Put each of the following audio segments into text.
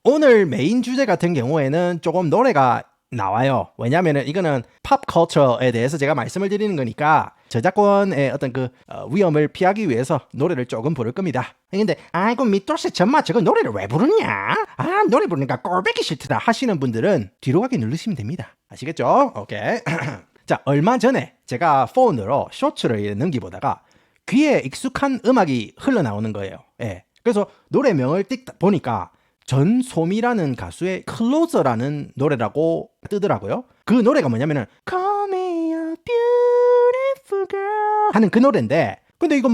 오늘 메인 주제 같은 경우에는 조금 노래가 나와요. 왜냐면은 이거는 팝컬처에 대해서 제가 말씀을 드리는 거니까 저작권의 어떤 위험을 피하기 위해서 노래를 조금 부를 겁니다. 근데 아이고 미토스 전마 저거 노래를 왜 부르냐? 아 노래 부르니까 꼴보기 싫다 하시는 분들은 뒤로 가기 누르시면 됩니다. 아시겠죠? 오케이. 자, 얼마 전에 제가 폰으로 쇼츠를 넘기보다가 귀에 익숙한 음악이 흘러나오는 거예요. 예. 그래서 노래명을 띡 보니까 전소미라는 가수의 클로저라는 노래라고 뜨더라고요. 그 노래가 뭐냐면은 Call me a beautiful girl 하는 그 노래인데, 근데 이거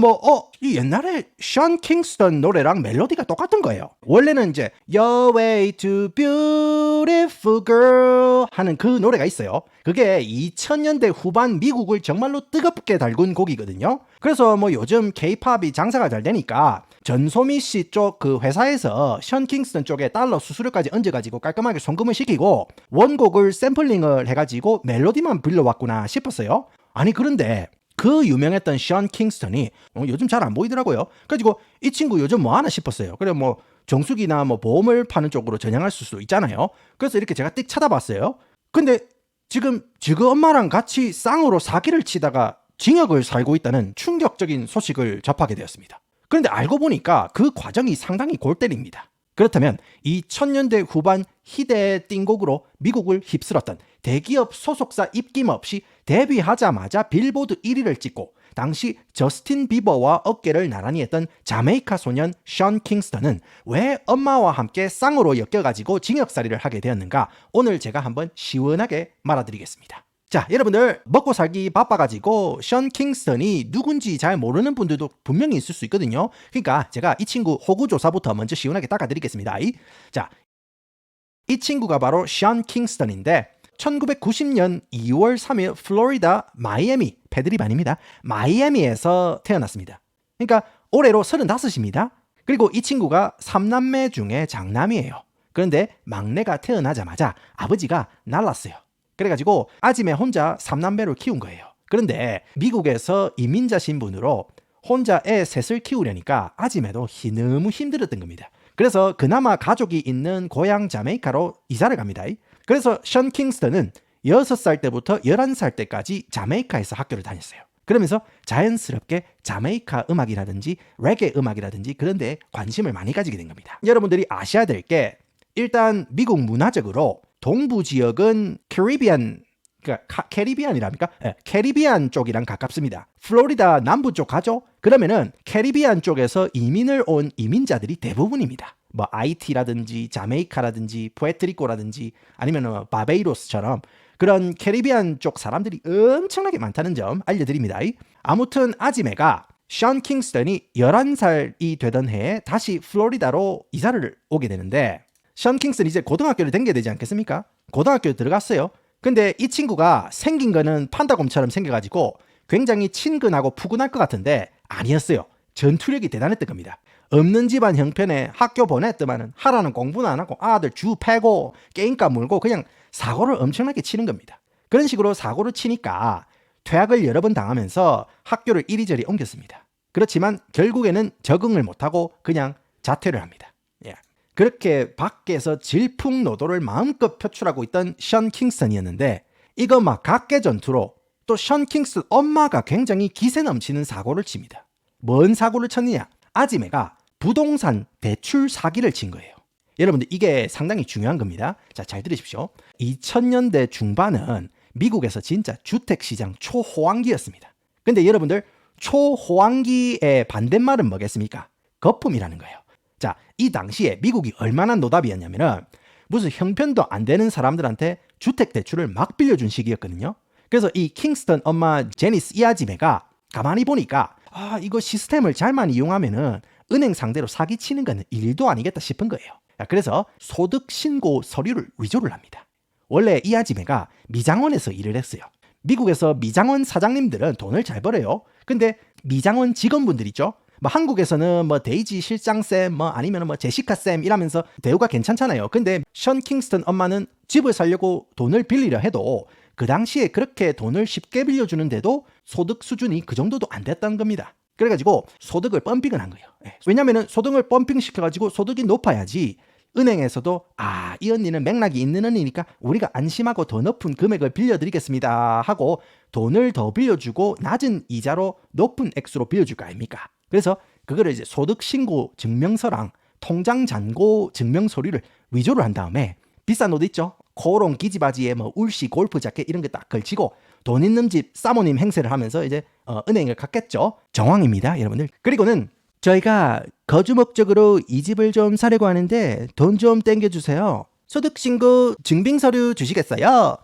이 옛날에 션 킹스턴 노래랑 멜로디가 똑같은 거예요. 원래는 이제 You're way too beautiful girl 하는 그 노래가 있어요. 그게 2000년대 후반 미국을 정말로 뜨겁게 달군 곡이거든요. 그래서 요즘 K-팝이 장사가 잘 되니까 전소미 씨 쪽 그 회사에서 션 킹스턴 쪽에 달러 수수료까지 얹어가지고 깔끔하게 송금을 시키고 원곡을 샘플링을 해가지고 멜로디만 빌려왔구나 싶었어요. 아니 그런데 그 유명했던 션 킹스턴이 요즘 잘 안 보이더라고요. 그래가지고 이 친구 요즘 뭐 하나 싶었어요. 그래 정수기나 보험을 파는 쪽으로 전향할 수도 있잖아요. 그래서 이렇게 제가 띡 찾아봤어요. 근데 지금 지그 엄마랑 같이 쌍으로 사기를 치다가 징역을 살고 있다는 충격적인 소식을 접하게 되었습니다. 그런데 알고 보니까 그 과정이 상당히 골 때립니다. 그렇다면 2000년대 후반 희대의 띵곡으로 미국을 휩쓸었던 대기업 소속사 입김 없이 데뷔하자마자 빌보드 1위를 찍고 당시 저스틴 비버와 어깨를 나란히 했던 자메이카 소년 션 킹스턴은 왜 엄마와 함께 쌍으로 엮여가지고 징역살이를 하게 되었는가, 오늘 제가 한번 시원하게 말아드리겠습니다. 자, 여러분들 먹고 살기 바빠가지고 션 킹스턴이 누군지 잘 모르는 분들도 분명히 있을 수 있거든요. 그러니까 제가 이 친구 호구조사부터 먼저 시원하게 닦아드리겠습니다. 자, 이 친구가 바로 션 킹스턴인데 1990년 2월 3일 플로리다 마이애미, 패드립 아닙니다. 마이애미에서 태어났습니다. 그러니까 올해로 35입니다. 그리고 이 친구가 3남매 중에 장남이에요. 그런데 막내가 태어나자마자 아버지가 날랐어요. 그래가지고 아지매 혼자 3남매를 키운 거예요. 그런데 미국에서 이민자 신분으로 혼자 애 셋을 키우려니까 아지매도 너무 힘들었던 겁니다. 그래서 그나마 가족이 있는 고향 자메이카로 이사를 갑니다. 그래서 션 킹스턴은 6살 때부터 11살 때까지 자메이카에서 학교를 다녔어요. 그러면서 자연스럽게 자메이카 음악이라든지 레게 음악이라든지 그런 데에 관심을 많이 가지게 된 겁니다. 여러분들이 아셔야 될 게, 일단 미국 문화적으로 동부 지역은 캐리비안이랍니까? 네, 캐리비안 쪽이랑 가깝습니다. 플로리다 남부 쪽 가죠? 그러면은 캐리비안 쪽에서 이민을 온 이민자들이 대부분입니다. IT라든지 자메이카라든지 푸에르토리코라든지 아니면 바베이로스처럼 그런 캐리비안 쪽 사람들이 엄청나게 많다는 점 알려드립니다. 아무튼 아지매가 션 킹스턴이 11살이 되던 해에 다시 플로리다로 이사를 오게 되는데, 션 킹스턴이 이제 고등학교를 다녀야 되지 않겠습니까? 고등학교에 들어갔어요. 근데 이 친구가 생긴 거는 판다곰처럼 생겨가지고 굉장히 친근하고 푸근할 것 같은데 아니었어요. 전투력이 대단했던 겁니다. 없는 집안 형편에 학교 보냈더만은 하라는 공부는 안 하고 아들 주 패고 게임값 물고 그냥 사고를 엄청나게 치는 겁니다. 그런 식으로 사고를 치니까 퇴학을 여러 번 당하면서 학교를 이리저리 옮겼습니다. 그렇지만 결국에는 적응을 못하고 그냥 자퇴를 합니다. 그렇게 밖에서 질풍노도를 마음껏 표출하고 있던 션 킹스턴이었는데, 이거 각계전투로 또 션 킹스턴 엄마가 굉장히 기세 넘치는 사고를 칩니다. 뭔 사고를 쳤느냐? 아지매가 부동산 대출 사기를 친 거예요. 여러분들 이게 상당히 중요한 겁니다. 자, 잘 들으십시오. 2000년대 중반은 미국에서 진짜 주택시장 초호황기였습니다. 근데 여러분들 초호황기의 반대말은 뭐겠습니까? 거품이라는 거예요. 자, 이 당시에 미국이 얼마나 노답이었냐면은 무슨 형편도 안 되는 사람들한테 주택대출을 막 빌려준 시기였거든요. 그래서 이 킹스턴 엄마 제니스 이아지매가 가만히 보니까 이거 시스템을 잘만 이용하면은 은행 상대로 사기치는 건 일도 아니겠다 싶은 거예요. 그래서 소득 신고 서류를 위조를 합니다. 원래 이아지매가 미장원에서 일을 했어요. 미국에서 미장원 사장님들은 돈을 잘 벌어요. 근데 미장원 직원분들 있죠? 한국에서는 데이지 실장쌤 아니면 제시카쌤 이라면서 대우가 괜찮잖아요. 근데 션 킹스턴 엄마는 집을 살려고 돈을 빌리려 해도 그 당시에 그렇게 돈을 쉽게 빌려주는데도 소득 수준이 그 정도도 안 됐다는 겁니다. 그래가지고 소득을 펌핑을 한 거예요. 왜냐면은 소득을 펌핑 시켜가지고 소득이 높아야지 은행에서도 이 언니는 맥락이 있는 언니니까 우리가 안심하고 더 높은 금액을 빌려드리겠습니다 하고 돈을 더 빌려주고 낮은 이자로 높은 액수로 빌려줄 거 아닙니까? 그래서 그거를 이제 소득신고 증명서랑 통장 잔고 증명서류를 위조를 한 다음에 비싼 옷 있죠? 코롱 기지바지에 뭐 울시 골프 자켓 이런 게 딱 걸치고 돈 있는 집 사모님 행세를 하면서 이제 은행을 갔겠죠. 정황입니다, 여러분들. 그리고는 저희가 거주 목적으로 이 집을 좀 사려고 하는데 돈 좀 땡겨주세요. 소득신고 증빙서류 주시겠어요?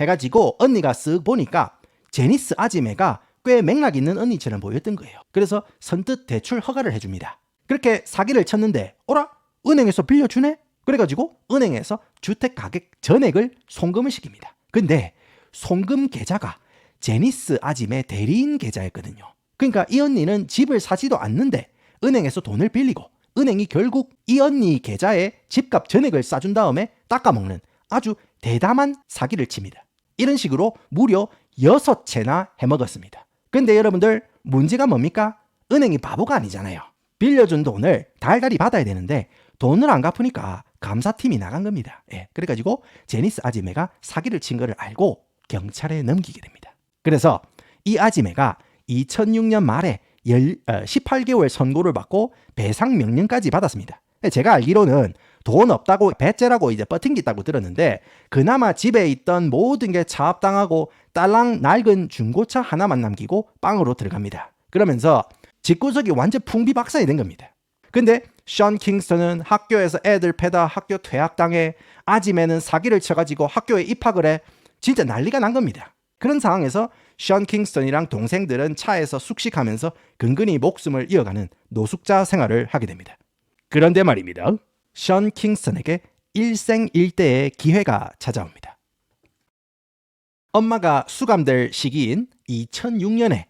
해가지고 언니가 쓱 보니까 제니스 아지매가 꽤 맥락 있는 언니처럼 보였던 거예요. 그래서 선뜻 대출 허가를 해줍니다. 그렇게 사기를 쳤는데 어라? 은행에서 빌려주네? 그래가지고 은행에서 주택 가격 전액을 송금을 시킵니다. 근데 송금 계좌가 제니스 아지매 대리인 계좌였거든요. 그러니까 이 언니는 집을 사지도 않는데 은행에서 돈을 빌리고 은행이 결국 이 언니 계좌에 집값 전액을 싸준 다음에 닦아먹는 아주 대담한 사기를 칩니다. 이런 식으로 무려 6채나 해먹었습니다. 근데 여러분들 문제가 뭡니까? 은행이 바보가 아니잖아요. 빌려준 돈을 달달이 받아야 되는데 돈을 안 갚으니까 감사팀이 나간 겁니다. 그래가지고 제니스 아지매가 사기를 친 거를 알고 경찰에 넘기게 됩니다. 그래서 이 아지매가 2006년 말에 18개월 선고를 받고 배상 명령까지 받았습니다. 제가 알기로는 돈 없다고 배째라고 이제 버팅기다고 들었는데 그나마 집에 있던 모든 게 차압당하고 딸랑 낡은 중고차 하나만 남기고 빵으로 들어갑니다. 그러면서 집구석이 완전 풍비박산이 된 겁니다. 근데 션 킹스턴은 학교에서 애들 패다 학교 퇴학당해, 아지매는 사기를 쳐가지고 학교에 입학을 해. 진짜 난리가 난 겁니다. 그런 상황에서 션 킹스턴이랑 동생들은 차에서 숙식하면서 근근히 목숨을 이어가는 노숙자 생활을 하게 됩니다. 그런데 말입니다. 션 킹스턴에게 일생일대의 기회가 찾아옵니다. 엄마가 수감될 시기인 2006년에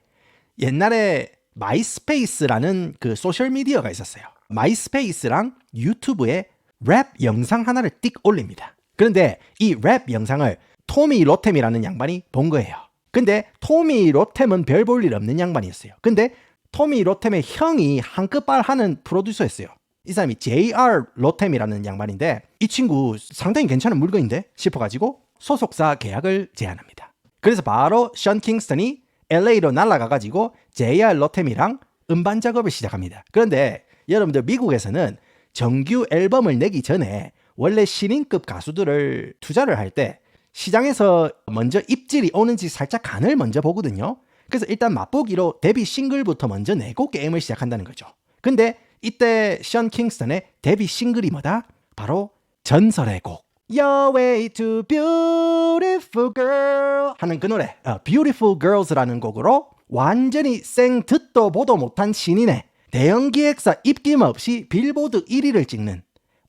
옛날에 마이스페이스라는 그 소셜미디어가 있었어요. 마이스페이스랑 유튜브에 랩 영상 하나를 띡 올립니다. 그런데 이 랩 영상을 토미 로템이라는 양반이 본 거예요. 근데 토미 로템은 별 볼 일 없는 양반이었어요. 근데 토미 로템의 형이 한끗발 하는 프로듀서였어요. 이 사람이 J.R. 로템이라는 양반인데 이 친구 상당히 괜찮은 물건인데 싶어가지고 소속사 계약을 제안합니다. 그래서 바로 션 킹스턴이 LA로 날아가가지고 J.R. 로템이랑 음반 작업을 시작합니다. 그런데 여러분들 미국에서는 정규 앨범을 내기 전에 원래 신인급 가수들을 투자를 할 때 시장에서 먼저 입질이 오는지 살짝 간을 먼저 보거든요. 그래서 일단 맛보기로 데뷔 싱글부터 먼저 내고 게임을 시작한다는 거죠. 근데 이때 션 킹스턴의 데뷔 싱글이 뭐다? 바로 전설의 곡 Your way to beautiful girl 하는 그 노래 Beautiful Girls라는 곡으로 완전히 생 듣도 보도 못한 신인의 대형 기획사 입김없이 빌보드 1위를 찍는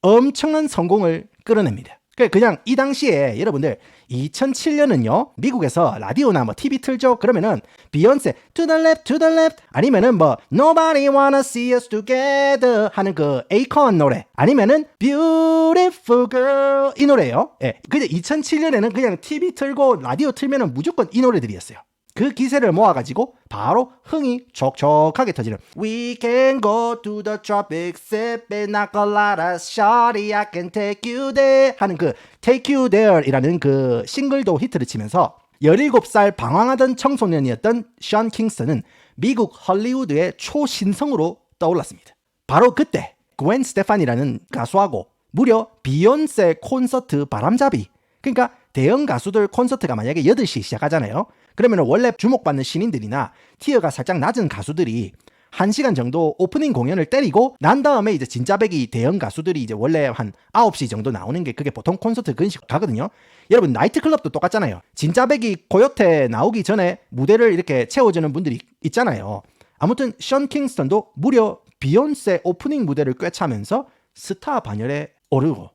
엄청난 성공을 끌어냅니다. 그냥 이 당시에 여러분들 2007년은요 미국에서 라디오나 뭐 TV 틀죠. 그러면은 비욘세 To the left to the left 아니면은 뭐 Nobody wanna see us together 하는 그 에이컨 노래 아니면은 Beautiful girl 이 노래예요. 근데 2007년에는 그냥 TV 틀고 라디오 틀면은 무조건 이 노래들이었어요. 그 기세를 모아가지고 바로 흥이 촉촉하게 터지는 We can go to the tropics pina colada shawty I can take you there 하는 그 Take You There 이라는 그 싱글도 히트를 치면서 17살 방황하던 청소년이었던 션 킹스턴은 미국 헐리우드의 초신성으로 떠올랐습니다. 바로 그때 괸 스테파니라는 가수하고 무려 비욘세 콘서트 바람잡이 그러니까 대형 가수들 콘서트가 만약에 8시에 시작하잖아요. 그러면 원래 주목받는 신인들이나 티어가 살짝 낮은 가수들이 1시간 정도 오프닝 공연을 때리고 난 다음에 이제 진짜배기 대형 가수들이 이제 원래 한 9시 정도 나오는 게 그게 보통 콘서트 그런 식으로 가거든요. 여러분 나이트클럽도 똑같잖아요. 진짜배기 고요태 나오기 전에 무대를 이렇게 채워주는 분들이 있잖아요. 아무튼 션 킹스턴도 무려 비욘세 오프닝 무대를 꿰차면서 스타 반열에 오르고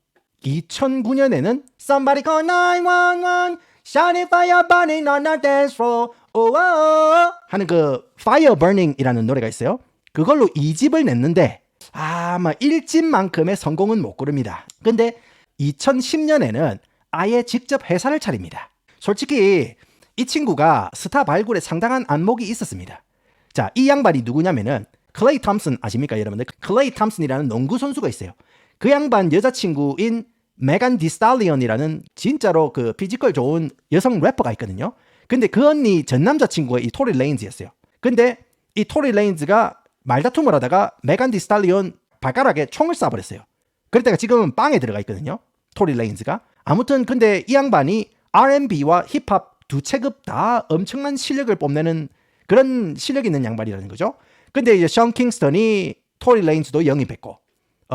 2009년에는 Somebody call 911 Shiny fire burning on the dance floor oh, oh, 하는 그 Fire Burning이라는 노래가 있어요. 그걸로 2집을 냈는데 아마 1집만큼의 성공은 못 거릅니다. 근데 2010년에는 아예 직접 회사를 차립니다. 솔직히 이 친구가 스타 발굴에 상당한 안목이 있었습니다. 자, 이 양반이 누구냐면은 클레이 톰슨 아십니까 여러분들? 클레이 톰슨이라는 농구 선수가 있어요. 그 양반 여자친구인 메간 디스탈리언이라는 진짜로 그 피지컬 좋은 여성 래퍼가 있거든요. 근데 그 언니 전 남자친구가 이 토리 레인즈였어요. 근데 이 토리 레인즈가 말다툼을 하다가 메간 디스탈리언 발가락에 총을 쏴버렸어요. 그랬다가 지금은 빵에 들어가 있거든요. 토리 레인즈가. 아무튼 근데 이 양반이 R&B와 힙합 두 체급 다 엄청난 실력을 뽐내는 그런 실력 있는 양반이라는 거죠. 근데 이제 션 킹스턴이 토리 레인즈도 영입했고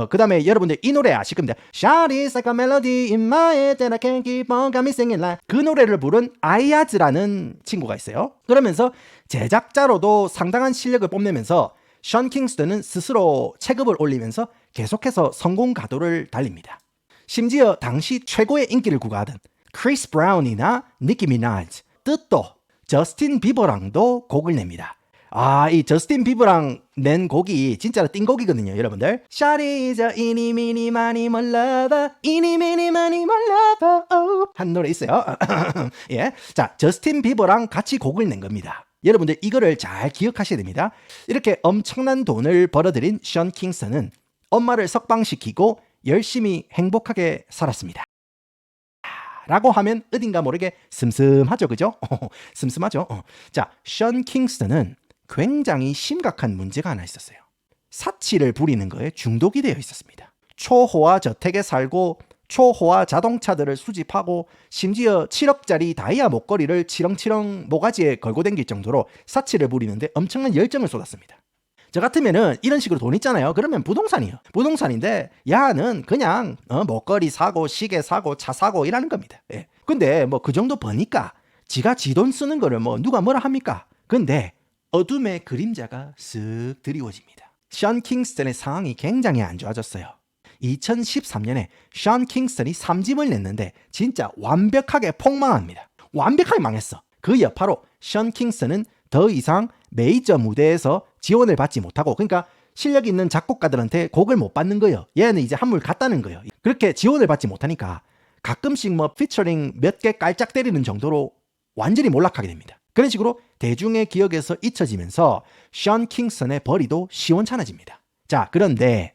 그 다음에 여러분들 이 노래 아실 겁니다. Shawty's like a melody in my head that I can't keep on got me singing like 그 노래를 부른 아이아즈라는 친구가 있어요. 그러면서 제작자로도 상당한 실력을 뽐내면서 션 킹스턴은 스스로 체급을 올리면서 계속해서 성공 가도를 달립니다. 심지어 당시 최고의 인기를 구가하던 크리스 브라운이나 니키 미나즈, 뜻도 저스틴 비버랑도 곡을 냅니다. 이 저스틴 비버랑 낸 곡이 진짜로 띵곡이거든요, 여러분들. Shawty is a 이니 미니 마니 몰라봐 이니 미니 마니 몰라봐 한 노래 있어요. 예, 자 저스틴 비버랑 같이 곡을 낸 겁니다. 여러분들 이거를 잘 기억하셔야 됩니다. 이렇게 엄청난 돈을 벌어들인 션 킹스턴은 엄마를 석방시키고 열심히 행복하게 살았습니다. 라고 하면 어딘가 모르게 슴슴하죠, 그죠? 슴슴하죠. 자, 션 킹스턴은 굉장히 심각한 문제가 하나 있었어요. 사치를 부리는 거에 중독이 되어 있었습니다. 초호화 저택에 살고 초호화 자동차들을 수집하고 심지어 7억짜리 다이아 목걸이를 치렁치렁 모가지에 걸고 댕길 정도로 사치를 부리는데 엄청난 열정을 쏟았습니다. 저 같으면은 이런 식으로 돈 있잖아요. 그러면 부동산이요. 부동산인데 야는 그냥 목걸이 사고 시계 사고 차 사고 이라는 겁니다. 예. 근데 뭐 그 정도 버니까 지가 지 돈 쓰는 거를 뭐 누가 뭐라 합니까? 근데 어둠의 그림자가 쓱 드리워집니다. 션 킹스턴의 상황이 굉장히 안 좋아졌어요. 2013년에 션 킹스턴이 3집을 냈는데 진짜 완벽하게 폭망합니다. 완벽하게 망했어. 그 여파로 션 킹스턴은 더 이상 메이저 무대에서 지원을 받지 못하고 그러니까 실력 있는 작곡가들한테 곡을 못 받는 거예요. 얘는 이제 한물 갔다는 거예요. 그렇게 지원을 받지 못하니까 가끔씩 뭐 피처링 몇 개 깔짝 때리는 정도로 완전히 몰락하게 됩니다. 그런 식으로 대중의 기억에서 잊혀지면서 션 킹스턴의 벌이도 시원찮아집니다. 자, 그런데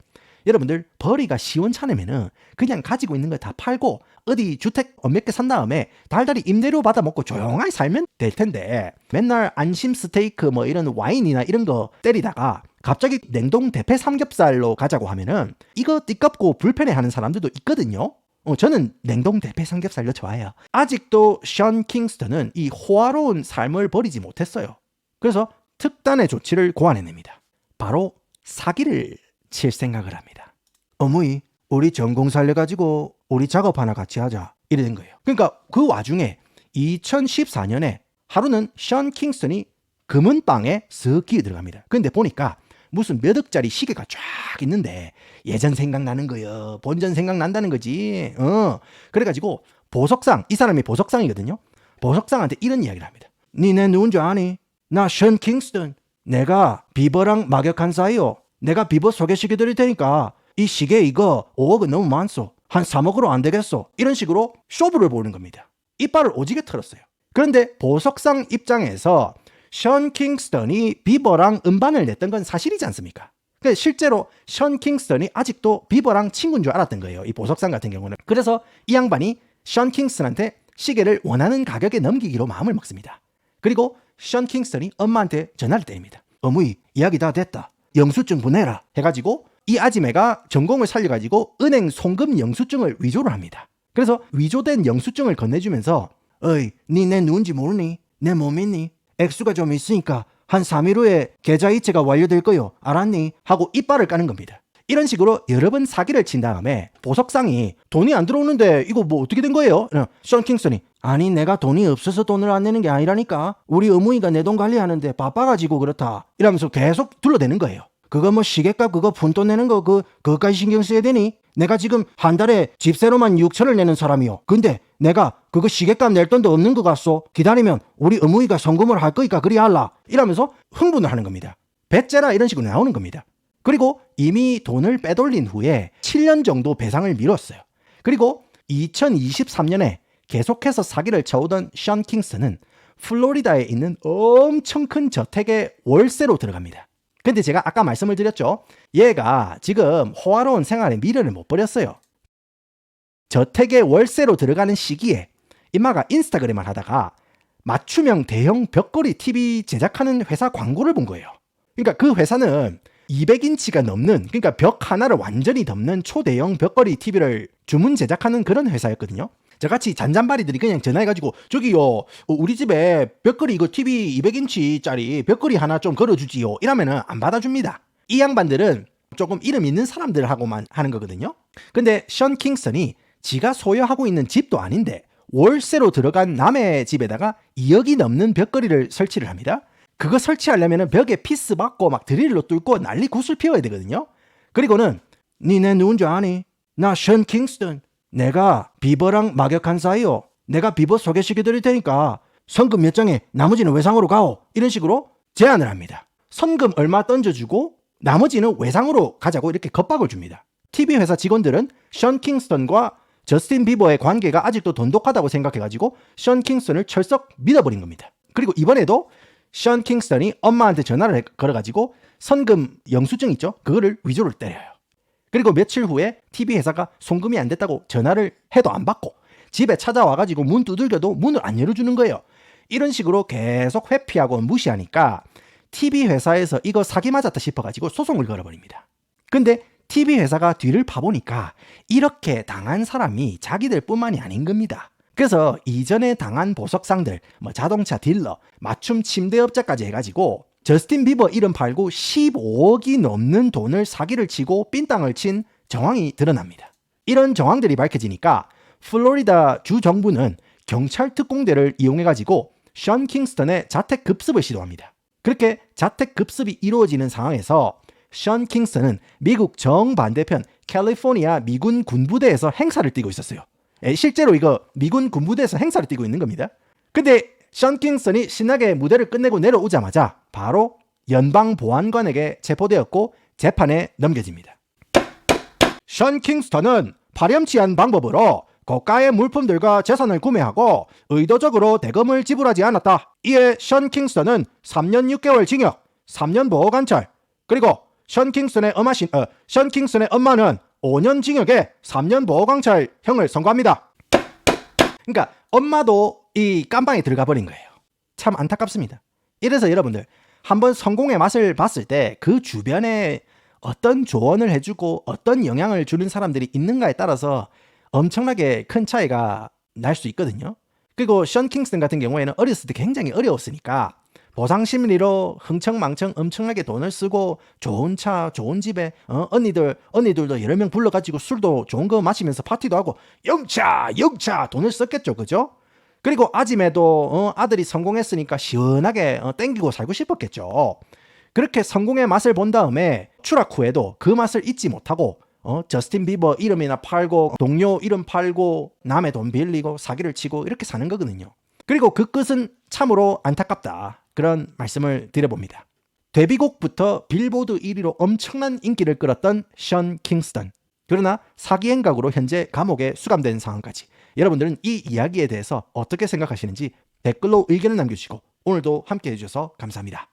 여러분들 벌이가 시원찮으면은 그냥 가지고 있는 거 다 팔고 어디 주택 몇 개 산 다음에 달달이 임대료 받아 먹고 조용하게 살면 될 텐데 맨날 안심 스테이크 뭐 이런 와인이나 이런 거 때리다가 갑자기 냉동 대패 삼겹살로 가자고 하면은 이거 띠껍고 불편해하는 사람들도 있거든요. 저는 냉동 대패 삼겹살도 좋아해요. 아직도 션 킹스턴은 이 호화로운 삶을 버리지 못했어요. 그래서 특단의 조치를 고안해냅니다. 바로 사기를 칠 생각을 합니다. 어머니, 우리 전공 살려가지고 우리 작업 하나 같이 하자. 이래 된 거예요. 그러니까 그 와중에 2014년에 하루는 션 킹스턴이 금은방에 쓱 기어 들어갑니다. 근데 보니까 무슨 몇 억짜리 시계가 쫙 있는데 예전 생각나는 거예요. 본전 생각난다는 거지. 그래가지고 보석상, 이 사람이 보석상이거든요. 보석상한테 이런 이야기를 합니다. 니네 누군 줄 아니? 나 션 킹스턴. 내가 비버랑 막역한 사이요. 내가 비버 소개시켜 드릴 테니까 이 시계 이거 5억은 너무 많소. 한 3억으로 안 되겠소. 이런 식으로 쇼부를 보는 겁니다. 이빨을 오지게 털었어요. 그런데 보석상 입장에서 션 킹스턴이 비버랑 음반을 냈던 건 사실이지 않습니까? 실제로 션 킹스턴이 아직도 비버랑 친구인 줄 알았던 거예요. 이 보석상 같은 경우는. 그래서 이 양반이 션 킹스턴한테 시계를 원하는 가격에 넘기기로 마음을 먹습니다. 그리고 션 킹스턴이 엄마한테 전화를 때립니다. 어머니, 이야기 다 됐다. 영수증 보내라. 해가지고 이 아지매가 전공을 살려가지고 은행 송금 영수증을 위조를 합니다. 그래서 위조된 영수증을 건네주면서 어이, 니 내 누군지 모르니? 내 뭐 믿니? 액수가 좀 있으니까 한 3일 후에 계좌이체가 완료될 거요. 알았니? 하고 이빨을 까는 겁니다. 이런 식으로 여러 번 사기를 친 다음에 보석상이 돈이 안 들어오는데 이거 뭐 어떻게 된 거예요? 션 킹스턴이 아니 내가 돈이 없어서 돈을 안 내는 게 아니라니까 우리 어머니가 내 돈 관리하는데 바빠가지고 그렇다 이러면서 계속 둘러대는 거예요. 그거 뭐 시계값 그거 푼돈 내는 거 그거까지 신경 써야 되니? 내가 지금 한 달에 집세로만 6천을 내는 사람이요. 근데 내가 그거 시계값 낼 돈도 없는 것 같소. 기다리면 우리 어머니가 송금을 할 거니까 그리 할라. 이러면서 흥분을 하는 겁니다. 배째라 이런 식으로 나오는 겁니다. 그리고 이미 돈을 빼돌린 후에 7년 정도 배상을 미뤘어요. 그리고 2023년에 계속해서 사기를 쳐오던 션 킹스턴은 플로리다에 있는 엄청 큰 저택에 월세로 들어갑니다. 근데 제가 아까 말씀을 드렸죠. 얘가 지금 호화로운 생활에 미련을 못 버렸어요. 저택에 월세로 들어가는 시기에 이마가 인스타그램을 하다가 맞춤형 대형 벽걸이 TV 제작하는 회사 광고를 본 거예요. 그러니까 그 회사는 200인치가 넘는, 그러니까 벽 하나를 완전히 덮는 초대형 벽걸이 TV를 주문 제작하는 그런 회사였거든요. 저같이 잔잔바리들이 그냥 전화해가지고 저기요 우리 집에 벽걸이 이거 TV 200인치짜리 벽걸이 하나 좀 걸어주지요 이러면은 안 받아줍니다. 이 양반들은 조금 이름 있는 사람들하고만 하는 거거든요. 근데 션 킹스턴이 지가 소유하고 있는 집도 아닌데 월세로 들어간 남의 집에다가 2억이 넘는 벽걸이를 설치를 합니다. 그거 설치하려면 벽에 피스 받고 막 드릴로 뚫고 난리 구슬 피워야 되거든요. 그리고는 니네 누군지 아니? 나 션 킹스턴. 내가 비버랑 막역한 사이요. 내가 비버 소개시켜 드릴 테니까 선금 몇 장에 나머지는 외상으로 가오. 이런 식으로 제안을 합니다. 선금 얼마 던져주고 나머지는 외상으로 가자고 이렇게 겁박을 줍니다. TV 회사 직원들은 션 킹스턴과 저스틴 비버의 관계가 아직도 돈독하다고 생각해가지고 션 킹스턴을 철썩 믿어버린 겁니다. 그리고 이번에도 션 킹스턴이 엄마한테 전화를 걸어가지고 선금 영수증 있죠? 그거를 위조를 때려요. 그리고 며칠 후에 TV 회사가 송금이 안 됐다고 전화를 해도 안 받고 집에 찾아와가지고 문 두들겨도 문을 안 열어주는 거예요. 이런 식으로 계속 회피하고 무시하니까 TV 회사에서 이거 사기 맞았다 싶어가지고 소송을 걸어버립니다. 근데 TV 회사가 뒤를 파보니까 이렇게 당한 사람이 자기들 뿐만이 아닌 겁니다. 그래서 이전에 당한 보석상들, 자동차 딜러, 맞춤 침대업자까지 해가지고 저스틴 비버 이름 팔고 15억이 넘는 돈을 사기를 치고 빈땅을 친 정황이 드러납니다. 이런 정황들이 밝혀지니까 플로리다 주 정부는 경찰 특공대를 이용해가지고 션 킹스턴의 자택 급습을 시도합니다. 그렇게 자택 급습이 이루어지는 상황에서 션 킹스턴은 미국 정반대편 캘리포니아 미군 군부대에서 행사를 띠고 있었어요. 실제로 이거 미군 군부대에서 행사를 띠고 있는 겁니다. 근데 션 킹스턴이 신나게 무대를 끝내고 내려오자마자 바로 연방보안관에게 체포되었고 재판에 넘겨집니다. 션 킹스턴은 파렴치한 방법으로 고가의 물품들과 재산을 구매하고 의도적으로 대금을 지불하지 않았다. 이에 션 킹스턴은 3년 6개월 징역, 3년 보호관찰, 그리고 션 킹스턴의 엄마는 5년 징역에 3년 보호관찰형을 선고합니다. 그러니까 엄마도 이 깜방에 들어가 버린 거예요. 참 안타깝습니다. 이래서 여러분들 한번 성공의 맛을 봤을 때 그 주변에 어떤 조언을 해주고 어떤 영향을 주는 사람들이 있는가에 따라서 엄청나게 큰 차이가 날 수 있거든요. 그리고 션 킹스턴 같은 경우에는 어렸을 때 굉장히 어려웠으니까 보상심리로 흥청망청 엄청나게 돈을 쓰고 좋은 차, 좋은 집에 언니들도 여러 명 불러가지고 술도 좋은 거 마시면서 파티도 하고 영차 돈을 썼겠죠. 그죠? 그리고 아짐에도 아들이 성공했으니까 시원하게 땡기고 살고 싶었겠죠. 그렇게 성공의 맛을 본 다음에 추락 후에도 그 맛을 잊지 못하고 저스틴 비버 이름이나 팔고 동료 이름 팔고 남의 돈 빌리고 사기를 치고 이렇게 사는 거거든요. 그리고 그 끝은 참으로 안타깝다. 그런 말씀을 드려봅니다. 데뷔곡부터 빌보드 1위로 엄청난 인기를 끌었던 션 킹스턴. 그러나 사기 행각으로 현재 감옥에 수감된 상황까지. 여러분들은 이 이야기에 대해서 어떻게 생각하시는지 댓글로 의견을 남겨주시고 오늘도 함께 해주셔서 감사합니다.